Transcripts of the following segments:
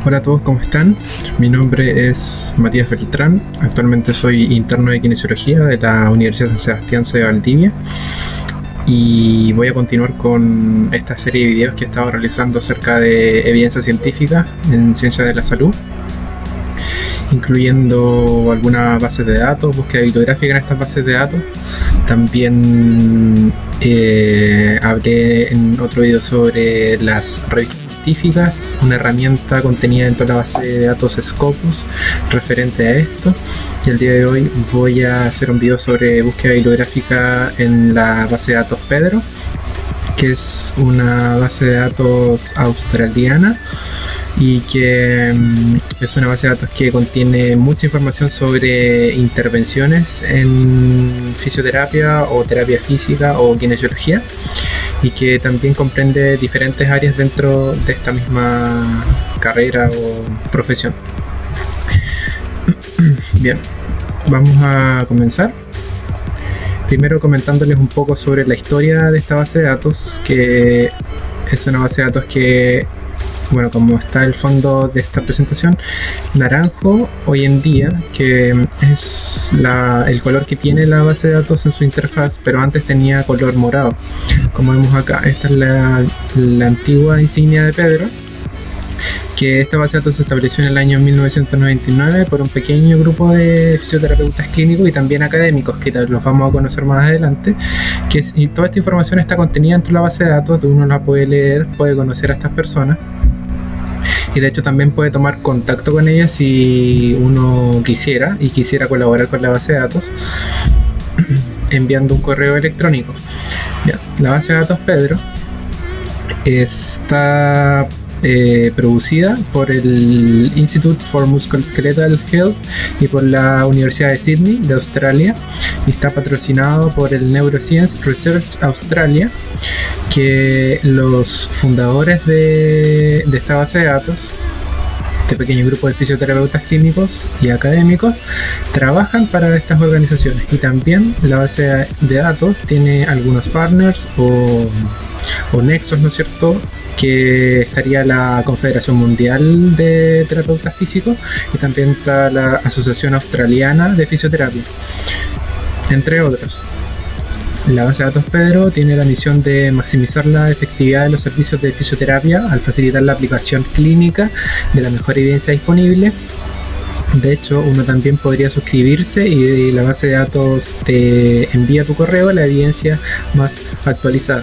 Hola a todos, ¿cómo están? Mi nombre es Matías Beltrán, actualmente soy interno de kinesiología de la Universidad San Sebastián de Valdivia y voy a continuar con esta serie de videos que he estado realizando acerca de evidencia científica en ciencias de la salud, incluyendo algunas bases de datos, búsqueda bibliográfica en estas bases de datos. También hablé en otro video sobre las revistas científicas, una herramienta contenida dentro de la base de datos Scopus referente a esto. Y el día de hoy voy a hacer un video sobre búsqueda bibliográfica en la base de datos Pedro, que es una base de datos australiana y que es una base de datos que contiene mucha información sobre intervenciones en fisioterapia o terapia física o kinesiología, y que también comprende diferentes áreas dentro de esta misma carrera o profesión. Bien, vamos a comenzar. Primero comentándoles un poco sobre la historia de esta base de datos, que es una base de datos que, bueno, como está el fondo de esta presentación, naranjo hoy en día, que es el color que tiene la base de datos en su interfaz, pero antes tenía color morado, como vemos acá. Esta es la antigua insignia de Pedro, que esta base de datos se estableció en el año 1999 por un pequeño grupo de fisioterapeutas clínicos y también académicos, que los vamos a conocer más adelante, y toda esta información está contenida dentro de la base de datos. Uno la puede leer, puede conocer a estas personas, y de hecho también puede tomar contacto con ellas si uno quisiera colaborar con la base de datos enviando un correo electrónico. Ya, la base de datos Pedro está producida por el Institute for Musculoskeletal Health y por la Universidad de Sydney de Australia, y está patrocinado por el Neuroscience Research Australia, que los fundadores de esta base de datos, este pequeño grupo de fisioterapeutas clínicos y académicos, trabajan para estas organizaciones. Y también la base de datos tiene algunos partners o nexos, ¿no es cierto?, que estaría la Confederación Mundial de Terapeutas Físicos, y también está la Asociación Australiana de Fisioterapia, entre otros. La base de datos Pedro tiene la misión de maximizar la efectividad de los servicios de fisioterapia al facilitar la aplicación clínica de la mejor evidencia disponible. De hecho, uno también podría suscribirse y la base de datos te envía a tu correo la evidencia más actualizada.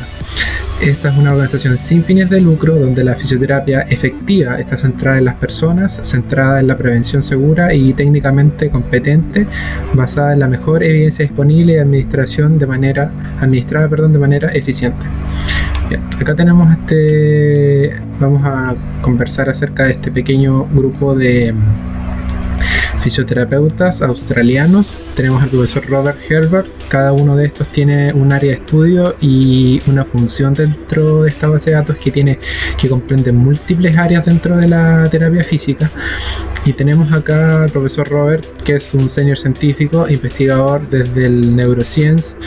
Esta es una organización sin fines de lucro donde la fisioterapia efectiva está centrada en las personas, centrada en la prevención segura y técnicamente competente, basada en la mejor evidencia disponible y administrada de manera eficiente. Bien, acá tenemos vamos a conversar acerca de este pequeño grupo de fisioterapeutas australianos. Tenemos al profesor Robert Herbert. Cada uno de estos tiene un área de estudio y una función dentro de esta base de datos que comprende múltiples áreas dentro de la terapia física. Y tenemos acá al profesor Robert, que es un senior científico, investigador desde el Neuroscience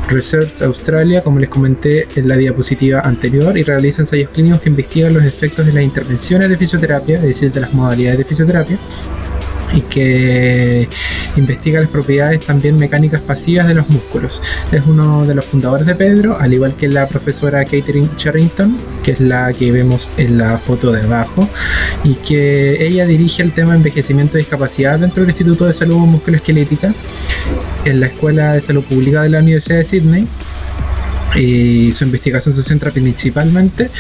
Research Australia, como les comenté en la diapositiva anterior, y realiza ensayos clínicos que investigan los efectos de las intervenciones de fisioterapia, es decir, de las modalidades de fisioterapia, y que investiga las propiedades también mecánicas pasivas de los músculos. Es uno de los fundadores de Pedro, al igual que la profesora Catherine Sherrington, que es la que vemos en la foto de abajo, y que ella dirige el tema de envejecimiento y discapacidad dentro del Instituto de Salud Musculoesquelética en la Escuela de Salud Pública de la Universidad de Sydney. Y su investigación se centra principalmente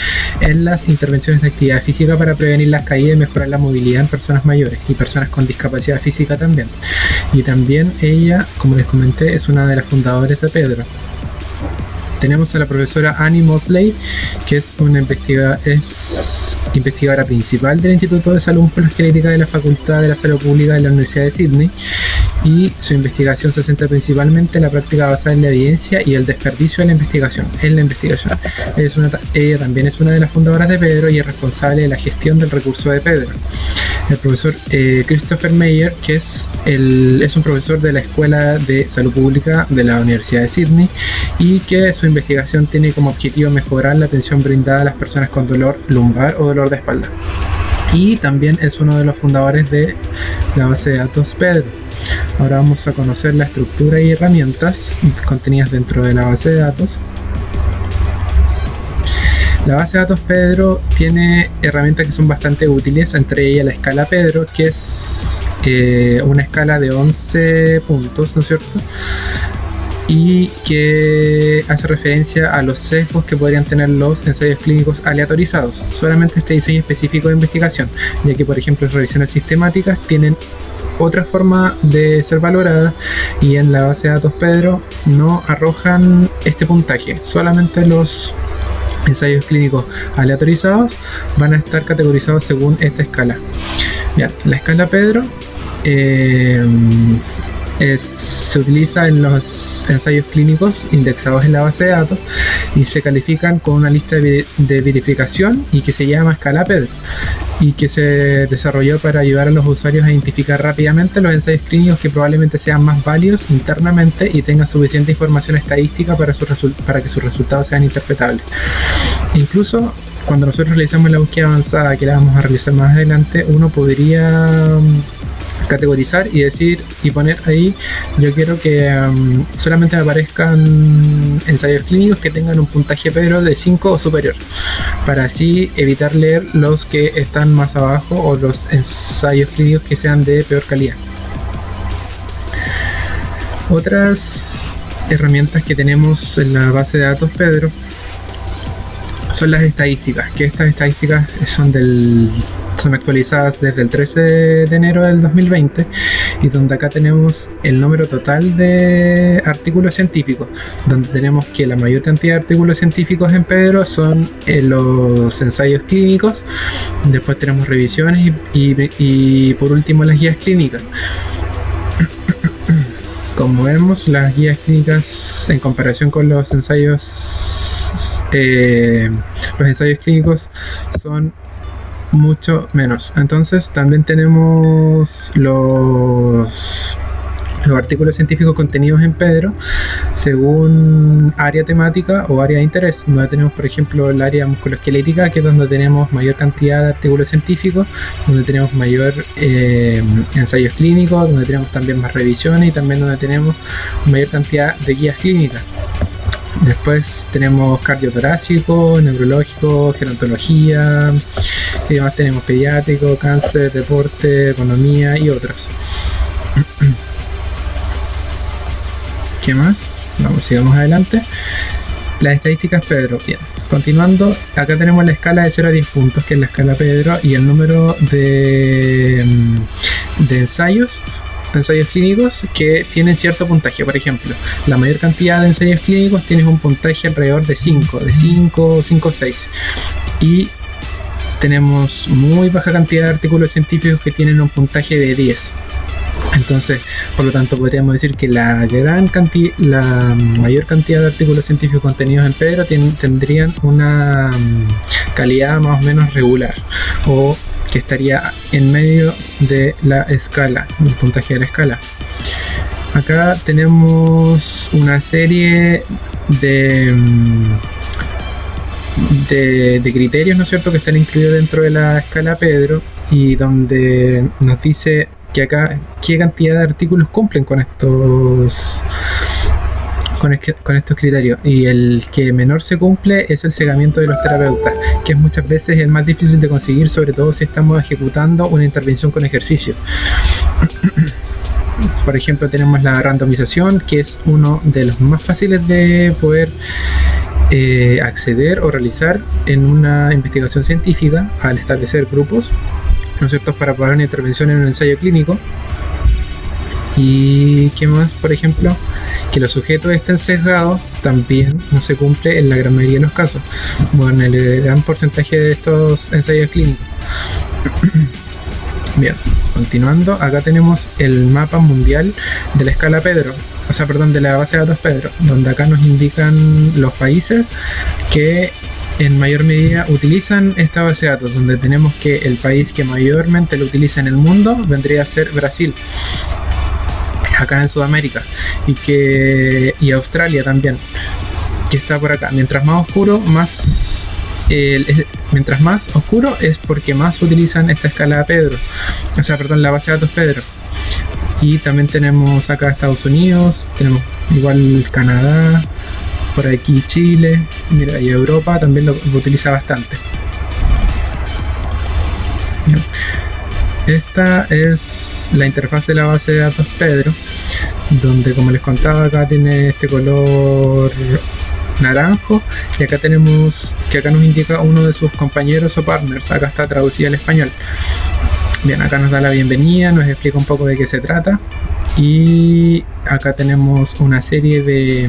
en las intervenciones de actividad física para prevenir las caídas y mejorar la movilidad en personas mayores y personas con discapacidad física también. Y también ella, como les comenté, es una de las fundadoras de Pedro. Tenemos a la profesora Annie Mosley, que es investigadora principal del Instituto de Salud Musculoesquelética de la Facultad de la Salud Pública de la Universidad de Sydney, y su investigación se centra principalmente en la práctica basada en la evidencia y el desperdicio de la investigación. Ella también es una de las fundadoras de Pedro y es responsable de la gestión del recurso de Pedro. El profesor Christopher Meyer, que es un profesor de la Escuela de Salud Pública de la Universidad de Sydney, y que su investigación tiene como objetivo mejorar la atención brindada a las personas con dolor lumbar o dolor de espalda. y también es uno de los fundadores de la base de datos Pedro. Ahora vamos a conocer la estructura y herramientas contenidas dentro de la base de datos. La base de datos Pedro tiene herramientas que son bastante útiles, entre ellas la escala Pedro, que es una escala de 11 puntos, ¿no es cierto? Y que hace referencia a los sesgos que podrían tener los ensayos clínicos aleatorizados. Solamente este diseño específico de investigación, ya que por ejemplo las revisiones sistemáticas tienen otra forma de ser valorada, y en la base de datos Pedro no arrojan este puntaje. Solamente los ensayos clínicos aleatorizados van a estar categorizados según esta escala. Bien, la escala Pedro se utiliza en los ensayos clínicos indexados en la base de datos y se califican con una lista de verificación y que se llama escala Pedro, y que se desarrolló para ayudar a los usuarios a identificar rápidamente los ensayos clínicos que probablemente sean más válidos internamente y tengan suficiente información estadística para que sus resultados sean interpretables. Incluso cuando nosotros realizamos la búsqueda avanzada, que la vamos a realizar más adelante, uno podría categorizar y decir y poner ahí: yo quiero que solamente me aparezcan ensayos clínicos que tengan un puntaje Pedro de 5 o superior, para así evitar leer los que están más abajo o los ensayos clínicos que sean de peor calidad. Otras herramientas que tenemos en la base de datos Pedro son las estadísticas, que estas estadísticas son actualizadas desde el 13 de enero del 2020, y donde acá tenemos el número total de artículos científicos, donde tenemos que la mayor cantidad de artículos científicos en Pedro son los ensayos clínicos, después tenemos revisiones y por último las guías clínicas. Como vemos, las guías clínicas en comparación con los ensayos clínicos son mucho menos. Entonces también tenemos los artículos científicos contenidos en Pedro según área temática o área de interés, donde tenemos por ejemplo el área musculoesquelética, que es donde tenemos mayor cantidad de artículos científicos, donde tenemos mayor ensayos clínicos, donde tenemos también más revisiones y también donde tenemos mayor cantidad de guías clínicas. Después tenemos cardiotorácico, neurológico, gerontología, y además tenemos pediátrico, cáncer, deporte, economía y otros. ¿Qué más? Sigamos adelante. Las estadísticas Pedro. Bien, continuando, acá tenemos la escala de 0 a 10 puntos, que es la escala Pedro, y el número de ensayos clínicos que tienen cierto puntaje. Por ejemplo, la mayor cantidad de ensayos clínicos tienen un puntaje alrededor de 5 o 6, y tenemos muy baja cantidad de artículos científicos que tienen un puntaje de 10. Entonces, por lo tanto, podríamos decir que la mayor cantidad de artículos científicos contenidos en Pedro tendrían una calidad más o menos regular, o que estaría en medio de la escala, del puntaje de la escala. Acá tenemos una serie de criterios, ¿no es cierto?, que están incluidos dentro de la escala Pedro, y donde nos dice que acá qué cantidad de artículos cumplen con estos criterios, y el que menor se cumple es el cegamiento de los terapeutas, que es muchas veces el más difícil de conseguir, sobre todo si estamos ejecutando una intervención con ejercicio. Por ejemplo, tenemos la randomización, que es uno de los más fáciles de poder acceder o realizar en una investigación científica, al establecer grupos, ¿no es cierto?, para probar una intervención en un ensayo clínico. Y qué más, por ejemplo, que los sujetos estén sesgados también no se cumple en la gran mayoría de los casos, bueno, en el gran porcentaje de estos ensayos clínicos. Bien, continuando, acá tenemos el mapa mundial de la escala Pedro, de la base de datos Pedro, donde acá nos indican los países que en mayor medida utilizan esta base de datos, donde tenemos que el país que mayormente lo utiliza en el mundo vendría a ser Brasil, acá en Sudamérica, y Australia también, que está por acá. Mientras más oscuro, más mientras más oscuro es porque más utilizan esta escala Pedro, o sea, perdón, la base de datos Pedro. Y también tenemos acá Estados Unidos, tenemos igual Canadá, por aquí Chile, mira, y Europa también lo utiliza bastante. Bien. Esta es la interfaz de la base de datos Pedro, donde, como les contaba, acá tiene este color naranjo, y acá tenemos que acá nos indica uno de sus compañeros o partners. Acá está traducida al español. Bien, acá nos da la bienvenida, nos explica un poco de qué se trata, y acá tenemos una serie de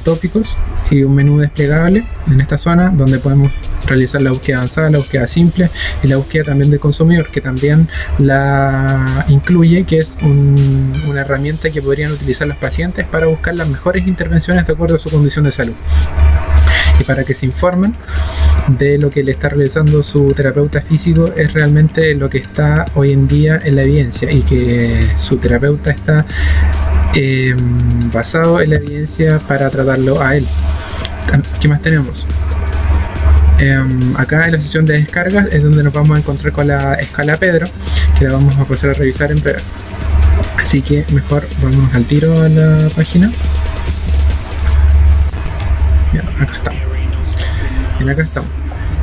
tópicos y un menú desplegable en esta zona donde podemos realizar la búsqueda avanzada, la búsqueda simple y la búsqueda también del consumidor, que también la incluye, que es una herramienta que podrían utilizar los pacientes para buscar las mejores intervenciones de acuerdo a su condición de salud y para que se informen de lo que le está realizando su terapeuta físico es realmente lo que está hoy en día en la evidencia, y que su terapeuta está basado en la evidencia para tratarlo a él. ¿Qué más tenemos? Acá en la sesión de descargas es donde nos vamos a encontrar con la escala Pedro, que la vamos a pasar a revisar en breve. Así que mejor vamos al tiro a la página. Bien, acá estamos. Bien, acá estamos.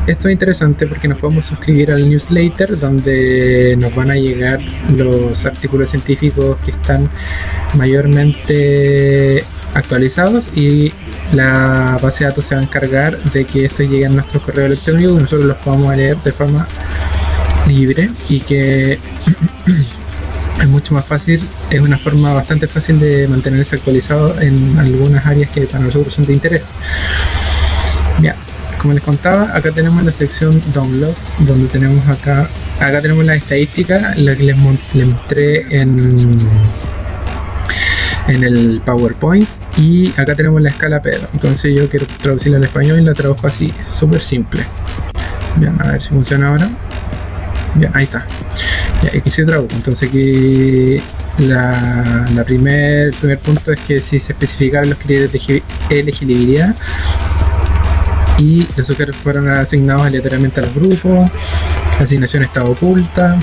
Esto es interesante porque nos podemos suscribir al newsletter, donde nos van a llegar los artículos científicos que están mayormente actualizados, y la base de datos se va a encargar de que estos lleguen a nuestro correo electrónico y nosotros los podamos leer de forma libre, y que es mucho más fácil, es una forma bastante fácil de mantenerse actualizado en algunas áreas que para nosotros son de interés. Bien, como les contaba, acá tenemos la sección Downloads, donde tenemos acá tenemos la estadística, la que les mostré en el PowerPoint, y acá tenemos la escala Pedro. Entonces yo quiero traducirla al español y la traduzco así, súper simple. Bien, a ver si funciona ahora. Bien, ahí está. Ya, aquí se tradujo. Entonces aquí el primer punto es que si se especificaron los criterios de elegibilidad y los sujetos fueron asignados aleatoriamente a los grupos, la asignación estaba oculta,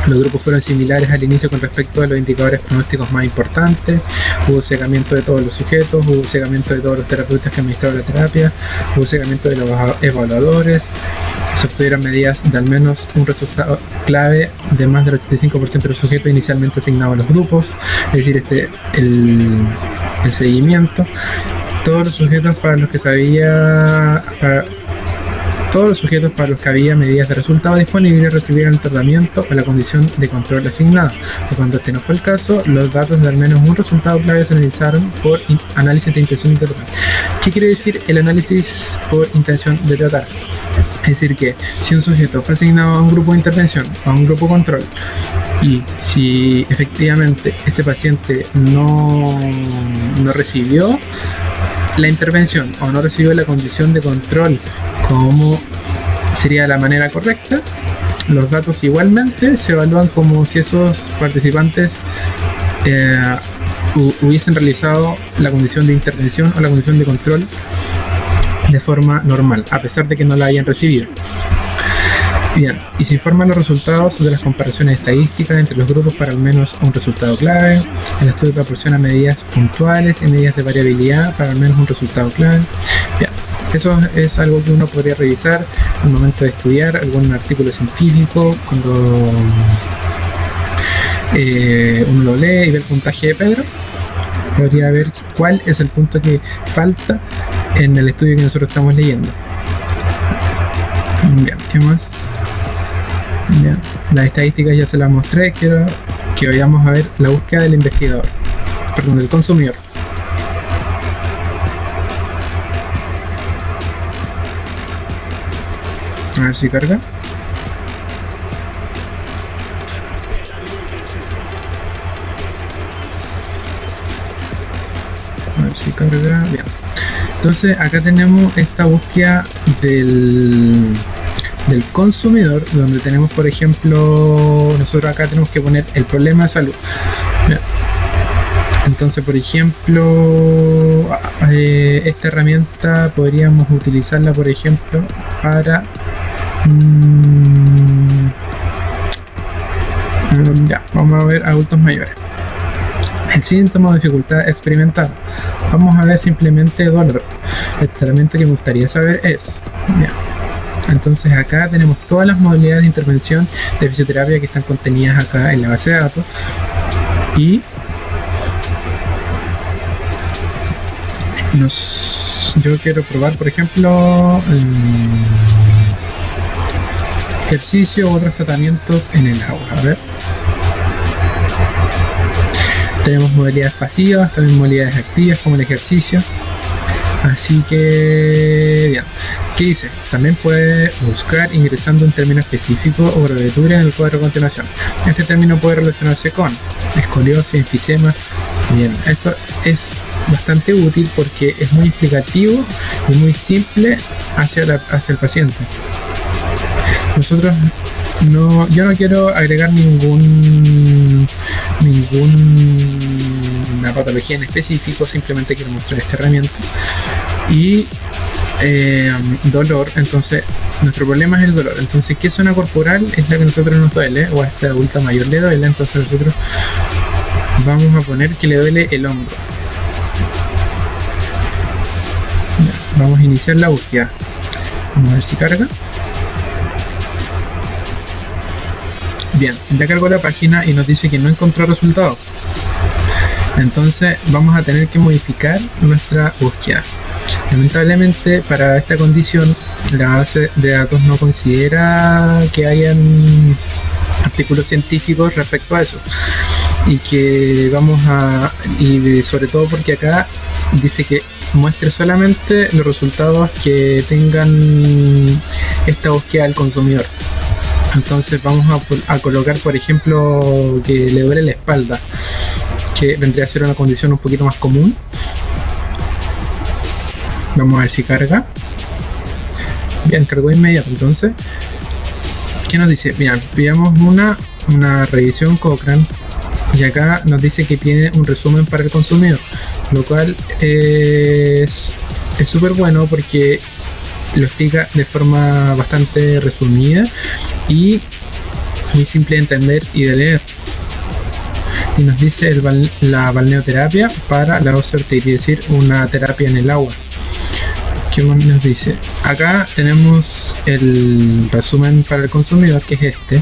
los grupos fueron similares al inicio con respecto a los indicadores pronósticos más importantes, hubo cegamiento de todos los sujetos, hubo cegamiento de todos los terapeutas que administraron la terapia, hubo cegamiento de los evaluadores, se obtuvieron medidas de al menos un resultado clave de más del 85% de los sujetos inicialmente asignados a los grupos, es decir, el seguimiento. Todos los sujetos para los que había medidas de resultado disponibles recibieron el tratamiento o la condición de control asignada, o cuando este no fue el caso, los datos de al menos un resultado clave se analizaron por análisis de intención de tratar. ¿Qué quiere decir el análisis por intención de tratar? Es decir, que si un sujeto fue asignado a un grupo de intervención o a un grupo control, y si efectivamente este paciente no recibió la intervención o no recibió la condición de control como sería la manera correcta, los datos igualmente se evalúan como si esos participantes hubiesen realizado la condición de intervención o la condición de control de forma normal, a pesar de que no la hayan recibido. Bien, y se informan los resultados de las comparaciones estadísticas entre los grupos para al menos un resultado clave. El estudio proporciona medidas puntuales y medidas de variabilidad para al menos un resultado clave. Bien, eso es algo que uno podría revisar al momento de estudiar algún artículo científico, cuando uno lo lee y ve el puntaje de Pedro. Podría ver cuál es el punto que falta en el estudio que nosotros estamos leyendo. Bien, ¿qué más? Bien, las estadísticas ya se las mostré. Quiero que vayamos a ver la búsqueda del investigador, perdón, del consumidor. A ver si carga. A ver si carga. Bien. Entonces acá tenemos esta búsqueda del consumidor, donde tenemos, por ejemplo, nosotros acá tenemos que poner el problema de salud. Bien. Entonces, por ejemplo, esta herramienta podríamos utilizarla, por ejemplo, para ya, vamos a ver adultos mayores. El síntoma de dificultad experimental. Vamos a ver simplemente dolor. Esta herramienta que me gustaría saber es, ya. Entonces acá tenemos todas las modalidades de intervención de fisioterapia que están contenidas acá en la base de datos. Y yo quiero probar, por ejemplo, ejercicio u otros tratamientos en el agua. A ver. Tenemos modalidades pasivas, también modalidades activas como el ejercicio. Así que, bien. ¿Qué dice? También puede buscar ingresando un término específico o abreviatura en el cuadro a continuación. Este término puede relacionarse con escoliosis, enfisema. Bien, esto es bastante útil porque es muy explicativo y muy simple hacia el paciente. Yo no quiero agregar ninguna patología en específico, simplemente quiero mostrar esta herramienta. Y dolor, entonces nuestro problema es el dolor. Entonces, ¿qué zona corporal es la que a nosotros nos duele o a este adulto mayor le duele? Entonces nosotros vamos a poner que le duele el hombro. Vamos a iniciar la búsqueda. Vamos a ver si carga. Bien, ya cargó la página y nos dice que no encontró resultados. Entonces vamos a tener que modificar nuestra búsqueda. Lamentablemente para esta condición la base de datos no considera que hayan artículos científicos respecto a eso. Y que y sobre todo porque acá dice que muestre solamente los resultados que tengan esta búsqueda al consumidor. Entonces vamos a colocar, por ejemplo, que le duele la espalda, que vendría a ser una condición un poquito más común. Vamos a ver si carga. Bien, cargó inmediato. Entonces, ¿qué nos dice? Bien, veamos una revisión Cochrane y acá nos dice que tiene un resumen para el consumidor, lo cual es súper bueno porque lo explica de forma bastante resumida y muy simple de entender y de leer. Y nos dice la balneoterapia para la osteoartritis, es decir, una terapia en el agua. ¿Qué más nos dice? Acá tenemos el resumen para el consumidor, que es este.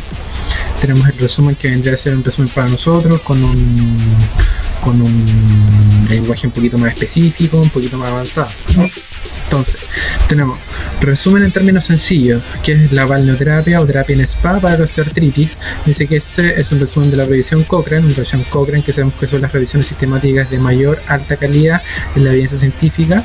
Tenemos el resumen que vendría a ser un resumen para nosotros con un lenguaje un poquito más específico, un poquito más avanzado, ¿no? Entonces, tenemos resumen en términos sencillos, que es la balneoterapia o terapia en spa para la osteoartritis. Dice que este es un resumen de la revisión Cochrane, que sabemos que son las revisiones sistemáticas de mayor alta calidad en la evidencia científica.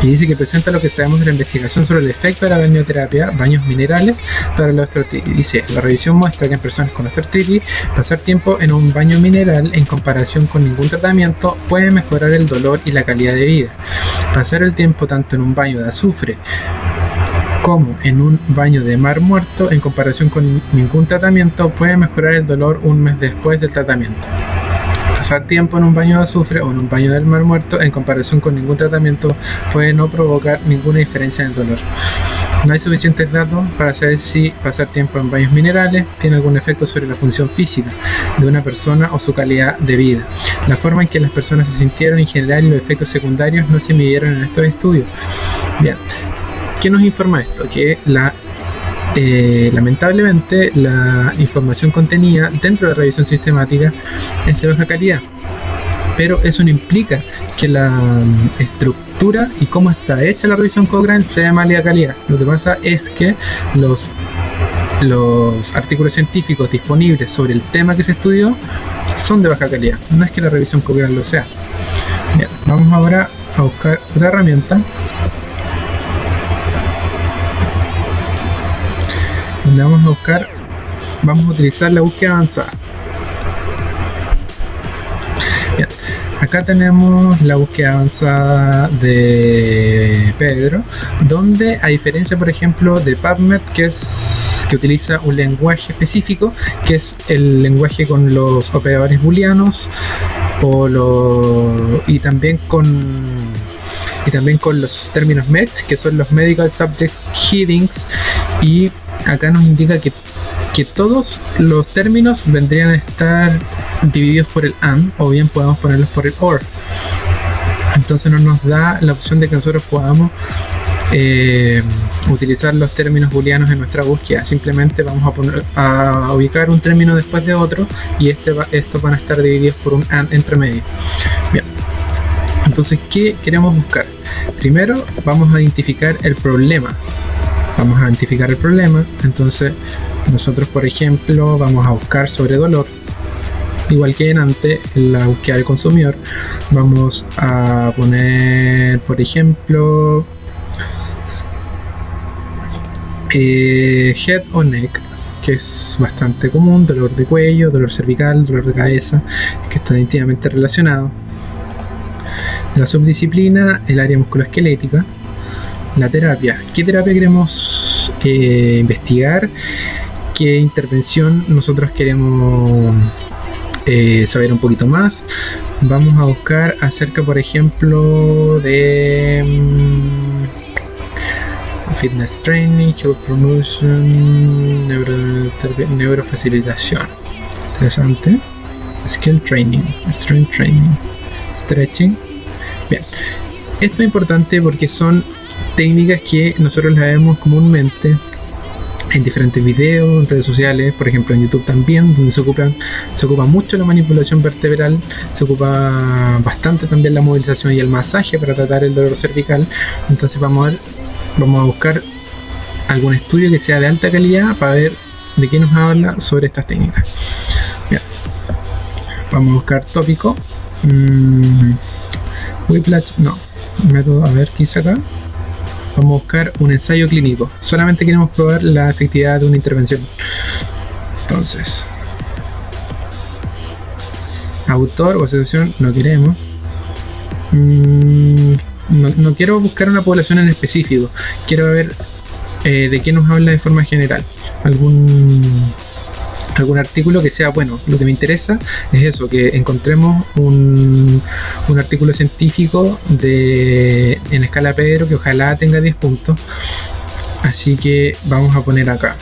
Y dice que presenta lo que sabemos de la investigación sobre el efecto de la balneoterapia, baños minerales para la osteoartritis. Dice, la revisión muestra que en personas con osteoartritis, pasar tiempo en un baño mineral en comparación con ningún tratamiento puede mejorar el dolor y la calidad de vida. Pasar el tiempo tanto en un baño de azufre como en un baño de mar muerto en comparación con ningún tratamiento puede mejorar el dolor un mes después del tratamiento. Pasar tiempo en un baño de azufre o en un baño del mar muerto en comparación con ningún tratamiento puede no provocar ninguna diferencia en el dolor. No hay suficientes datos para saber si pasar tiempo en baños minerales tiene algún efecto sobre la función física de una persona o su calidad de vida. La forma en que las personas se sintieron en general y los efectos secundarios no se midieron en estos estudios. Bien, ¿qué nos informa esto? Que lamentablemente la información contenida dentro de la revisión sistemática es de baja calidad, pero eso no implica que la estructura y cómo está hecha la revisión Cochrane sea de mala calidad. Lo que pasa es que los artículos científicos disponibles sobre el tema que se estudió son de baja calidad, no es que la revisión Cochrane lo sea. Bien, vamos ahora a buscar otra herramienta donde vamos a utilizar la búsqueda avanzada. Bien, acá tenemos la búsqueda avanzada de Pedro, donde a diferencia por ejemplo de PubMed, que utiliza un lenguaje específico, que es el lenguaje con los operadores booleanos y también con los términos MEDS, que son los Medical Subject Headings, y acá nos indica que todos los términos vendrían a estar divididos por el AND, o bien podemos ponerlos por el OR. Entonces no nos da la opción de que nosotros podamos utilizar los términos booleanos en nuestra búsqueda. Simplemente vamos a ubicar un término después de otro, y estos van a estar divididos por un AND entre medio. Bien, entonces, ¿qué queremos buscar? Primero vamos a identificar el problema. Entonces nosotros, por ejemplo, vamos a buscar sobre dolor. Igual que en antes, en la búsqueda del consumidor, vamos a poner, por ejemplo, head o neck, que es bastante común, dolor de cuello, dolor cervical, dolor de cabeza, que están íntimamente relacionados. La subdisciplina, el área musculoesquelética. La terapia, ¿qué terapia queremos investigar? ¿Qué intervención nosotros queremos saber un poquito más? Vamos a buscar acerca, por ejemplo, de fitness training, health promotion, neurofacilitación. Interesante. Skill training, strength training, stretching. Bien, esto es importante porque son técnicas que nosotros las vemos comúnmente en diferentes videos, en redes sociales, por ejemplo en YouTube también, donde se ocupa mucho la manipulación vertebral, se ocupa bastante también la movilización y el masaje para tratar el dolor cervical. Entonces vamos a buscar algún estudio que sea de alta calidad para ver de qué nos habla sobre estas técnicas. Bien. Vamos a buscar tópico, whiplash, no, método, a ver qué hice acá. Vamos a buscar un ensayo clínico. Solamente queremos probar la efectividad de una intervención. Entonces, autor o asociación no queremos. No quiero buscar una población en específico. Quiero ver de qué nos habla de forma general. Algún artículo que sea bueno. Lo que me interesa es eso, que encontremos un artículo científico en escala Pedro que ojalá tenga 10 puntos. Así que vamos a poner acá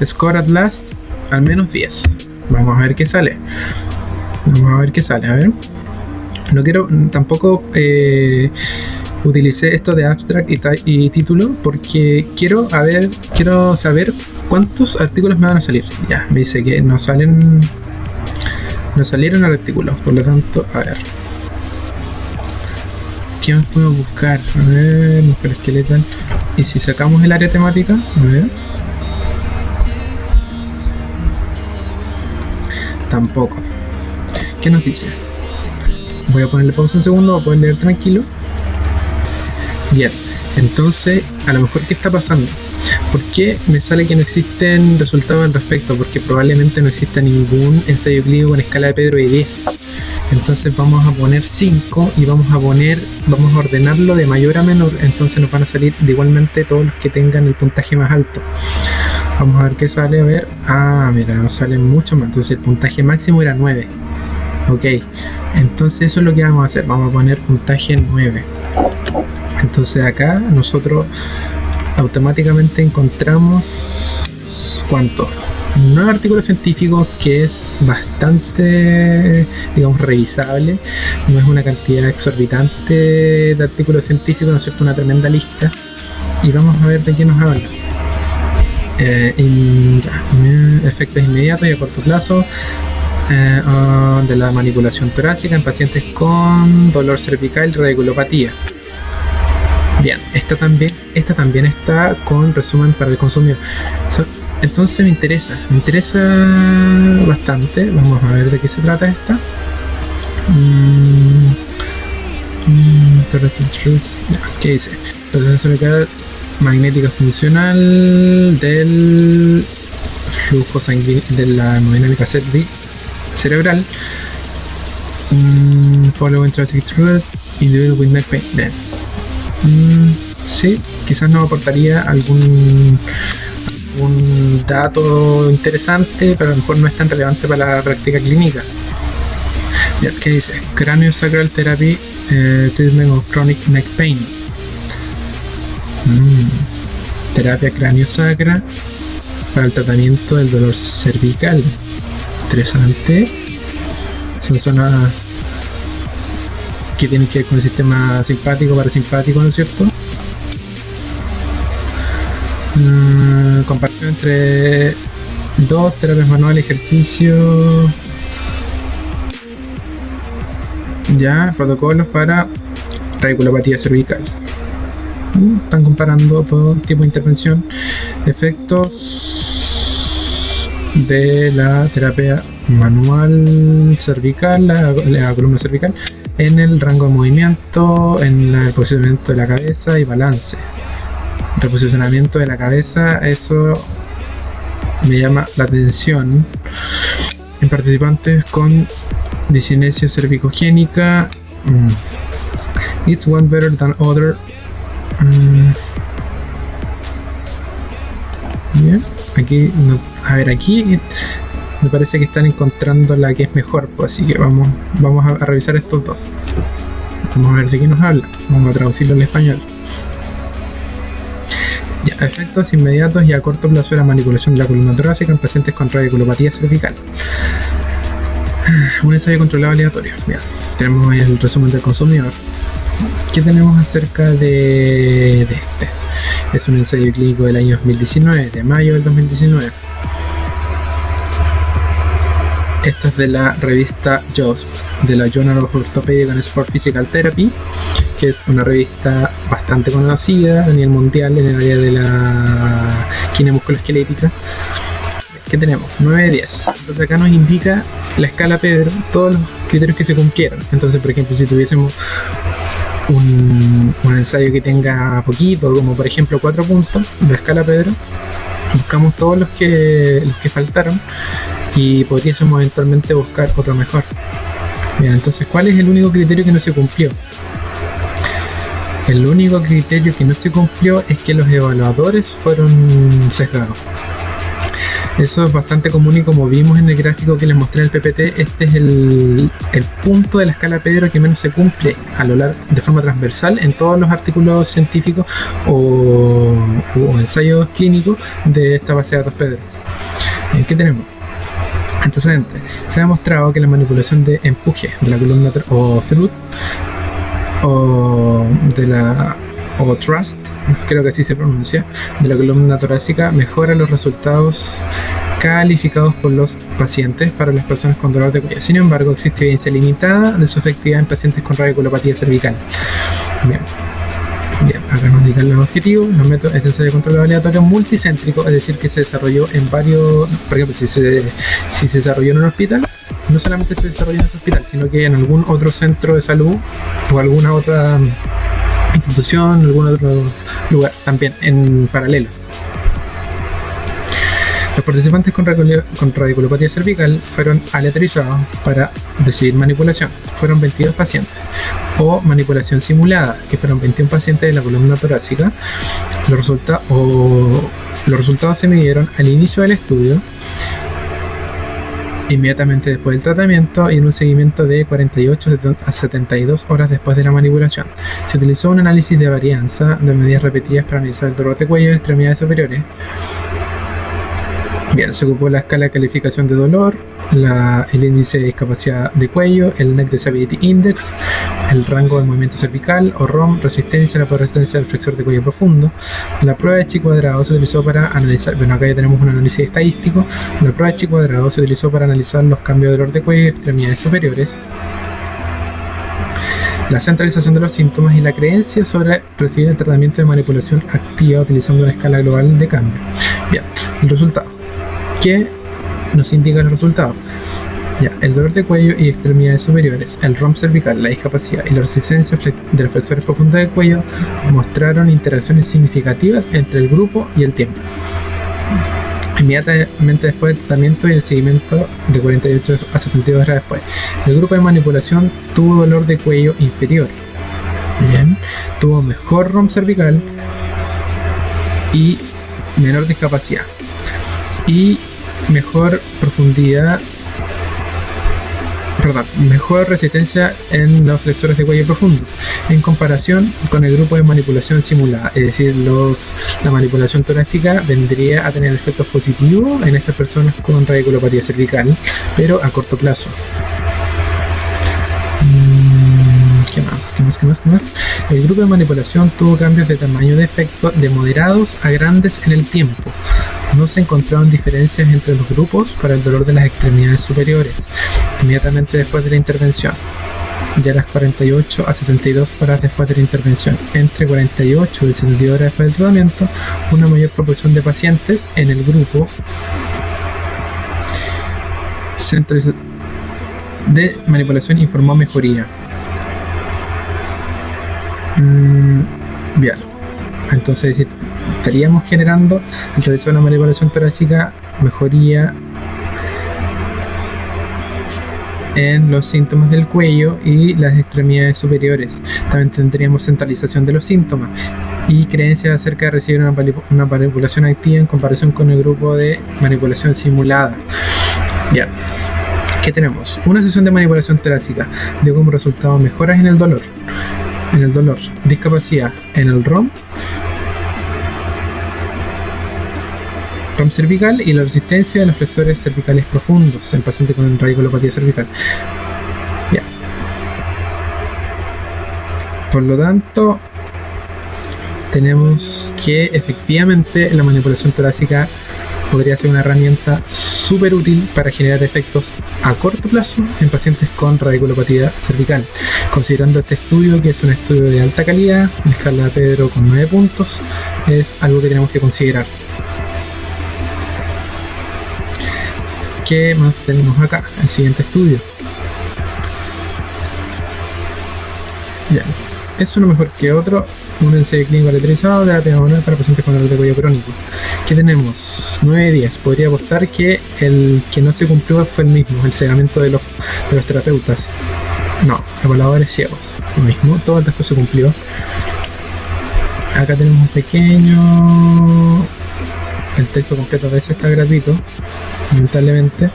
score at last al menos 10. Vamos a ver qué sale. A ver, no quiero tampoco utilicé esto de abstract y título porque quiero saber cuántos artículos me van a salir. Ya, me dice que no salieron artículos, por lo tanto, a ver. ¿Qué más podemos buscar? A ver, musculoesqueletal. Y si sacamos el área temática, a ver. Tampoco. ¿Qué nos dice? Voy a ponerle pausa un segundo, voy a poder leer tranquilo. Bien, entonces, a lo mejor, ¿qué está pasando? ¿Por qué me sale que no existen resultados al respecto? Porque probablemente no exista ningún ensayo clínico en escala de Pedro de 10. Entonces vamos a poner 5 y vamos a ordenarlo de mayor a menor. Entonces nos van a salir igualmente todos los que tengan el puntaje más alto. Vamos a ver qué sale, a ver. Ah, mira, nos salen mucho más. Entonces el puntaje máximo era 9. Ok, entonces eso es lo que vamos a hacer. Vamos a poner puntaje 9. Entonces acá nosotros automáticamente encontramos ¿cuánto? 9 artículos científicos, que es bastante, digamos, revisable. No es una cantidad exorbitante de artículos científicos, ¿no es cierto? Una tremenda lista. Y vamos a ver de qué nos habla. Efectos inmediatos y a corto plazo de la manipulación torácica en pacientes con dolor cervical y radiculopatía. Bien, esta también está con resumen para el consumidor. Entonces me interesa bastante. Vamos a ver de qué se trata esta. ¿Qué dice? Resonancia magnética funcional del flujo sanguíneo de la hemodinámica cerebral. Following thoracic truth, individual with neck pain. Bien. Sí, quizás nos aportaría algún un dato interesante, pero a lo mejor no es tan relevante para la práctica clínica. Ya, ¿qué dice? Craniosacral Therapy Treatment of Chronic Neck Pain. Terapia craniosacra para el tratamiento del dolor cervical. Interesante. Son zonas que tienen que ver con el sistema simpático, parasimpático, ¿no es cierto? Comparación entre dos terapias manuales, ejercicio. Ya, protocolos para radiculopatía cervical. Están comparando todo tipo de intervención, efectos de la terapia manual cervical, la columna cervical, en el rango de movimiento, en el posicionamiento de la cabeza y balance. Reposicionamiento de la cabeza, eso me llama la atención. En participantes con discinesia cervicogénica, it's one better than other. Bien, aquí a ver, aquí me parece que están encontrando la que es mejor, pues, así que vamos a revisar estos dos. Vamos a ver de qué nos habla, vamos a traducirlo en español. Ya, efectos inmediatos y a corto plazo de la manipulación de la columna torácica en pacientes con radiculopatía cervical. Un ensayo controlado aleatorio. Bien, tenemos ahí el resumen del consumidor. ¿Qué tenemos acerca de este? Es un ensayo clínico del año 2019, de mayo del 2019. Esta es de la revista JOSP, de la Journal of Orthopedic and Sport Physical Therapy, que es una revista bastante conocida a nivel mundial en el área de la quina musculoesquelética. ¿Qué tenemos? 9 de 10. Entonces acá nos indica la escala Pedro, todos los criterios que se cumplieron. Entonces, por ejemplo, si tuviésemos un ensayo que tenga poquito, como por ejemplo 4 puntos de la escala Pedro, buscamos todos los que faltaron y podríamos eventualmente buscar otro mejor. Bien, entonces, ¿cuál es el único criterio que no se cumplió? El único criterio que no se cumplió es que los evaluadores fueron sesgados. Eso es bastante común y como vimos en el gráfico que les mostré en el PPT, este es el punto de la escala Pedro que menos se cumple a lo largo, de forma transversal en todos los artículos científicos o ensayos clínicos de esta base de datos Pedro. ¿Qué tenemos? Antecedentes. Se ha demostrado que la manipulación de empuje de la columna o through o thrust, creo que así se pronuncia, de la columna torácica mejora los resultados calificados por los pacientes para las personas con dolor de cuello. Sin embargo, existe evidencia limitada de su efectividad en pacientes con radiculopatía cervical. Bien, acá nos indican los objetivos. Los métodos de ensayo de control aleatorio multicéntrico, es decir, que se desarrolló en varios, por ejemplo, si se desarrolló en un hospital, no solamente se desarrolló en ese hospital, sino que en algún otro centro de salud o alguna otra institución, algún otro lugar también en paralelo. Los participantes con radiculopatía cervical fueron aleatorizados para decidir manipulación. Fueron 22 pacientes, o manipulación simulada, que fueron 21 pacientes de la columna torácica. Los resultados se midieron al inicio del estudio, inmediatamente después del tratamiento y en un seguimiento de 48 a 72 horas después de la manipulación. Se utilizó un análisis de varianza de medidas repetidas para analizar el dolor de cuello y extremidades superiores. Bien, se ocupó la escala de calificación de dolor, el índice de discapacidad de cuello, el Neck Disability Index, el rango de movimiento cervical o ROM, resistencia a la resistencia del flexor de cuello profundo. La prueba de chi cuadrado se utilizó para analizar, bueno, acá ya tenemos un análisis estadístico. La prueba de chi cuadrado se utilizó para analizar los cambios de dolor de cuello y extremidades superiores, la centralización de los síntomas y la creencia sobre recibir el tratamiento de manipulación activa utilizando una escala global de cambio. Bien, el resultado. ¿Qué nos indica el resultado? Ya, el dolor de cuello y extremidades superiores, el ROM cervical, la discapacidad y la resistencia de los flexores profundos del cuello mostraron interacciones significativas entre el grupo y el tiempo. Inmediatamente después del tratamiento y el seguimiento de 48 a 72 horas después, el grupo de manipulación tuvo dolor de cuello inferior. Bien, tuvo mejor ROM cervical y menor discapacidad. y mejor profundidad, mejor resistencia en los flexores de cuello profundo en comparación con el grupo de manipulación simulada. Es decir, la manipulación torácica vendría a tener efectos positivos en estas personas con radiculopatía cervical, pero a corto plazo. ¿Qué más? El grupo de manipulación tuvo cambios de tamaño de efecto de moderados a grandes en el tiempo. No se encontraron diferencias entre los grupos para el dolor de las extremidades superiores inmediatamente después de la intervención, de las 48 a 72 horas después de la intervención. Entre 48 y 72 horas después del tratamiento, una mayor proporción de pacientes en el grupo de manipulación informó mejoría. Bien, entonces estaríamos generando, al realizar una manipulación torácica, mejoría en los síntomas del cuello y las extremidades superiores. También tendríamos centralización de los síntomas y creencias acerca de recibir una manipulación activa en comparación con el grupo de manipulación simulada. Bien, ¿qué tenemos? Una sesión de manipulación torácica dio como resultado mejoras en el dolor, discapacidad en el ROM cervical y la resistencia de los flexores cervicales profundos en pacientes con radiculopatía cervical. Ya. Por lo tanto, tenemos que efectivamente la manipulación torácica podría ser una herramienta súper útil para generar efectos a corto plazo en pacientes con radiculopatía cervical. Considerando este estudio, que es un estudio de alta calidad, en escala de Pedro con 9 puntos, es algo que tenemos que considerar. ¿Qué más tenemos acá? El siguiente estudio. Bien. Es uno mejor que otro. Un ensayo clínico letrizado de terapia manual para pacientes con dolor de cuello crónico. ¿Qué tenemos? 9-10. Podría apostar que el que no se cumplió fue el mismo, el cegamiento de los terapeutas. No, evaluadores ciegos. Lo mismo, todo el resto se cumplió. Acá tenemos un pequeño... El texto completo a veces está gratuito, lamentablemente,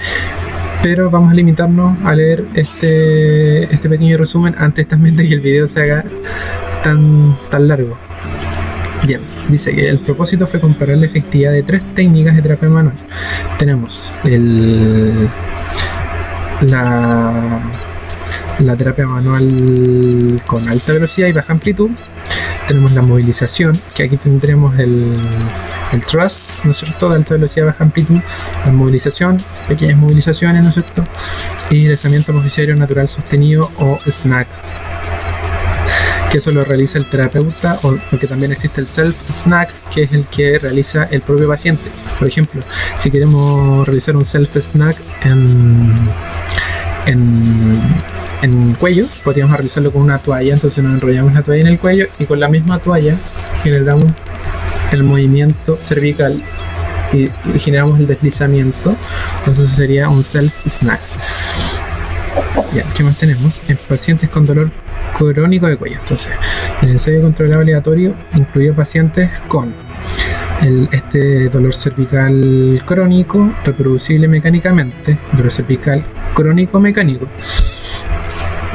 pero vamos a limitarnos a leer este pequeño resumen antes también de que el video se haga tan largo. Bien, dice que el propósito fue comparar la efectividad de 3 técnicas de terapia manual. Tenemos la terapia manual con alta velocidad y baja amplitud. Tenemos la movilización, que aquí tendremos el thrust, ¿no es cierto?, de alta velocidad, baja amplitud, la movilización, pequeñas movilizaciones, ¿no es cierto?, y deslizamiento apofisio natural sostenido o SNAC, que eso lo realiza el terapeuta, o porque también existe el self-SNAC, que es el que realiza el propio paciente. Por ejemplo, si queremos realizar un self-SNAC en cuello, podríamos realizarlo con una toalla. Entonces nos enrollamos la toalla en el cuello y con la misma toalla generamos el movimiento cervical y generamos el deslizamiento. Entonces sería un self-SNAC. Bien, ¿qué más tenemos? En pacientes con dolor crónico de cuello. Entonces, el ensayo controlado aleatorio incluía pacientes con este dolor cervical crónico, reproducible mecánicamente, dolor cervical crónico mecánico,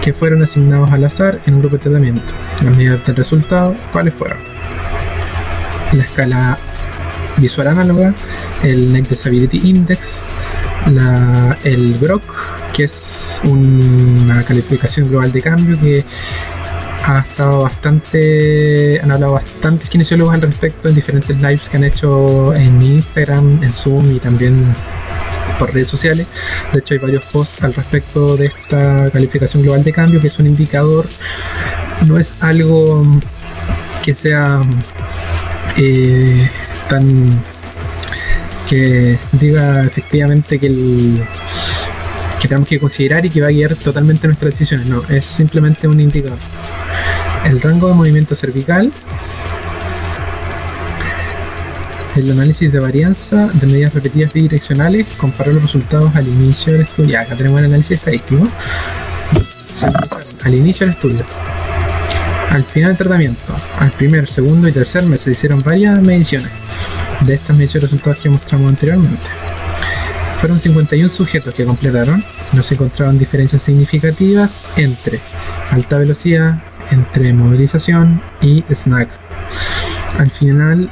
que fueron asignados al azar en un grupo de tratamiento. Las medidas del resultado, ¿cuáles fueron? La escala visual análoga, el Neck Disability Index, el GROC, que es una calificación global de cambio que han hablado bastantes kinesiólogos al respecto en diferentes lives que han hecho en Instagram, en Zoom y también por redes sociales. De hecho hay varios posts al respecto de esta calificación global de cambio, que es un indicador, no es algo que sea tan que diga efectivamente que tenemos que considerar y que va a guiar totalmente nuestras decisiones. No, es simplemente un indicador. El rango de movimiento cervical, el análisis de varianza de medidas repetidas bidireccionales, comparó los resultados al inicio del estudio. Ya, acá tenemos el análisis estadístico. Al inicio del estudio, al final del tratamiento, al primer, segundo y tercer mes se hicieron varias mediciones. de estas mediciones de resultados que mostramos anteriormente. Fueron 51 sujetos que completaron. No se encontraron diferencias significativas entre alta velocidad, entre movilización y snack. Al final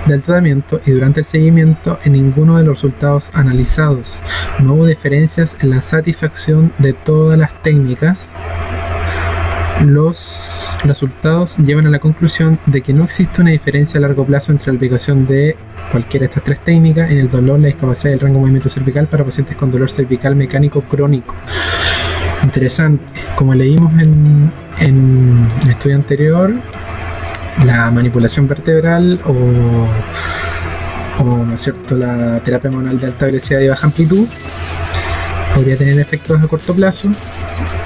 del tratamiento y durante el seguimiento, en ninguno de los resultados analizados no hubo diferencias en la satisfacción de todas las técnicas. Los resultados llevan a la conclusión de que no existe una diferencia a largo plazo entre la aplicación de cualquiera de estas tres técnicas en el dolor, la discapacidad y el rango de movimiento cervical para pacientes con dolor cervical mecánico crónico. Interesante. Como leímos en el estudio anterior, la manipulación vertebral o ¿no es cierto?, la terapia manual de alta velocidad y baja amplitud podría tener efectos a corto plazo,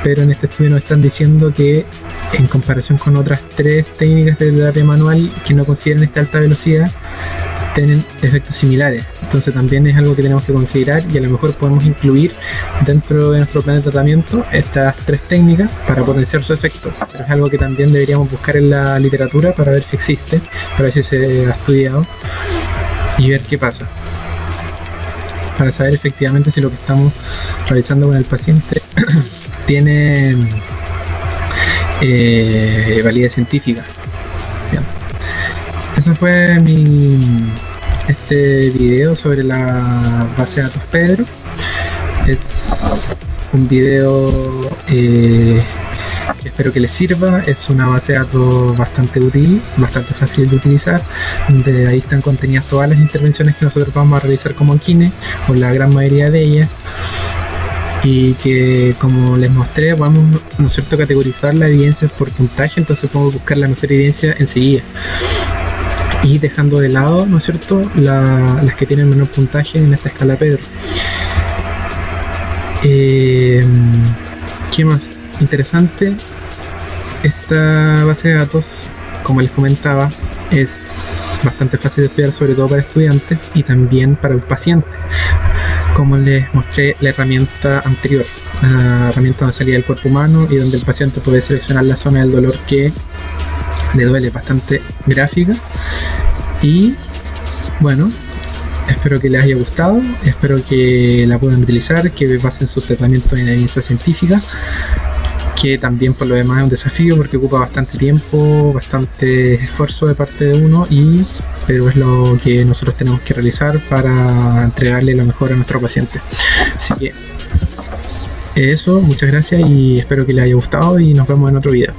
pero en este estudio nos están diciendo que en comparación con otras tres técnicas de terapia manual que no consideran esta alta velocidad, tienen efectos similares. Entonces también es algo que tenemos que considerar y a lo mejor podemos incluir dentro de nuestro plan de tratamiento estas tres técnicas para potenciar su efecto. Pero es algo que también deberíamos buscar en la literatura para ver si existe, para ver si se ha estudiado y ver qué pasa, para saber efectivamente si lo que estamos realizando con el paciente tiene validez científica. Bien. Eso fue este video sobre la base de datos Pedro. Es un video que espero que les sirva. Es una base de datos bastante útil, bastante fácil de utilizar, donde ahí están contenidas todas las intervenciones que nosotros vamos a realizar como kine, o la gran mayoría de ellas, y que, como les mostré, vamos, ¿no es cierto?, a categorizar la evidencia por puntaje. Entonces podemos buscar la mejor evidencia enseguida y dejando de lado, ¿no es cierto?, las que tienen menor puntaje en esta escala Pedro. ¿Qué más? Interesante, esta base de datos, como les comentaba, es bastante fácil de estudiar, sobre todo para estudiantes y también para el paciente. Como les mostré la herramienta anterior, la herramienta donde salía del cuerpo humano y donde el paciente puede seleccionar la zona del dolor que le duele, bastante gráfica. Y bueno, espero que les haya gustado, espero que la puedan utilizar, que basen sus tratamientos en evidencia científica, que también por lo demás es un desafío porque ocupa bastante tiempo, bastante esfuerzo de parte de uno, pero es lo que nosotros tenemos que realizar para entregarle lo mejor a nuestro paciente. Así que eso, muchas gracias y espero que les haya gustado y nos vemos en otro video.